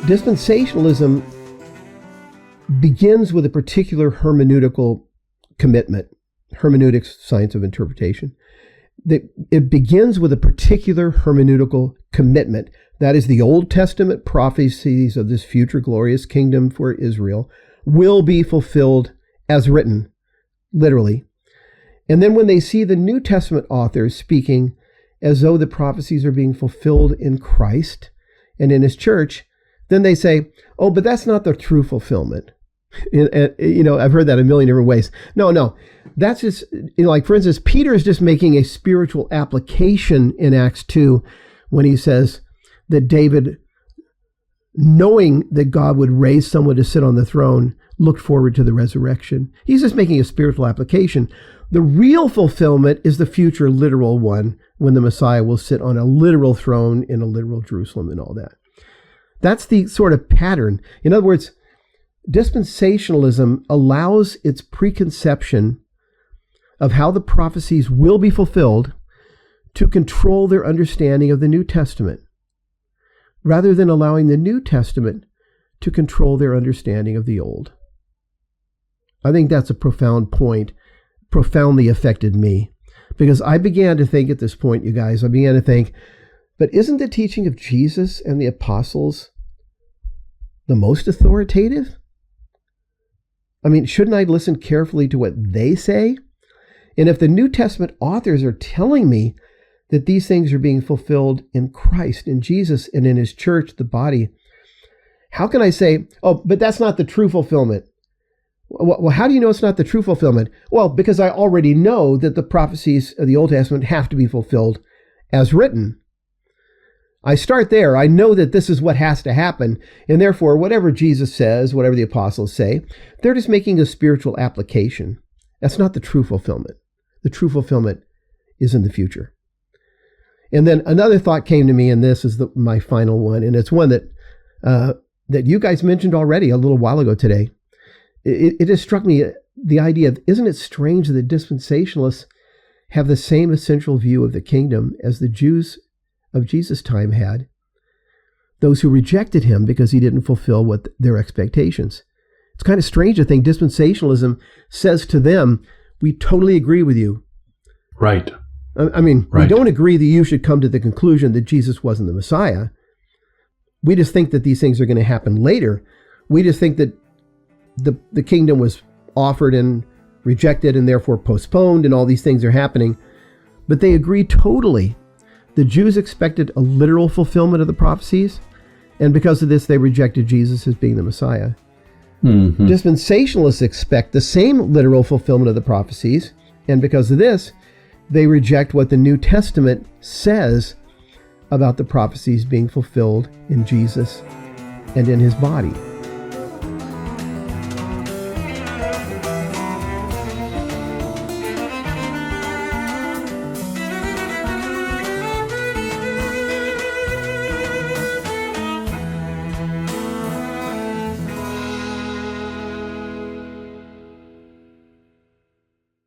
Dispensationalism begins with a particular hermeneutical commitment, hermeneutics, science of interpretation. It begins with a particular hermeneutical commitment. That is, the Old Testament prophecies of this future glorious kingdom for Israel will be fulfilled as written, literally. And then when they see the New Testament authors speaking as though the prophecies are being fulfilled in Christ and in his church, then they say, oh, but that's not the true fulfillment. I've heard that a million different ways. No, that's just, like for instance, Peter is just making a spiritual application in Acts 2 when he says that David, knowing that God would raise someone to sit on the throne, looked forward to the resurrection. He's just making a spiritual application. The real fulfillment is the future literal one, when the Messiah will sit on a literal throne in a literal Jerusalem and all that. That's the sort of pattern. In other words, dispensationalism allows its preconception of how the prophecies will be fulfilled to control their understanding of the New Testament, rather than allowing the New Testament to control their understanding of the Old. I think that's a profound point, profoundly affected me, because I began to think at this point, you guys, but isn't the teaching of Jesus and the apostles the most authoritative? I mean, shouldn't I listen carefully to what they say? And if the New Testament authors are telling me that these things are being fulfilled in Christ, in Jesus, and in his church, the body, how can I say, oh, but that's not the true fulfillment? Well, how do you know it's not the true fulfillment? Well, because I already know that the prophecies of the Old Testament have to be fulfilled as written. I start there. I know that this is what has to happen. And therefore, whatever Jesus says, whatever the apostles say, they're just making a spiritual application. That's not the true fulfillment. The true fulfillment is in the future. And then another thought came to me, and this is my final one, and it's one that you guys mentioned already a little while ago today. It just struck me, the idea of, isn't it strange that dispensationalists have the same essential view of the kingdom as the Jews of Jesus' time had, those who rejected him because he didn't fulfill what their expectations. It's kind of strange to think dispensationalism says to them, we totally agree with you. Right. I mean, right. We don't agree that you should come to the conclusion that Jesus wasn't the Messiah. We just think that these things are going to happen later. We just think that the kingdom was offered and rejected and therefore postponed, and all these things are happening. But they agree totally. The Jews expected a literal fulfillment of the prophecies, and because of this, they rejected Jesus as being the Messiah. Mm-hmm. Dispensationalists expect the same literal fulfillment of the prophecies, and because of this, they reject what the New Testament says about the prophecies being fulfilled in Jesus and in his body.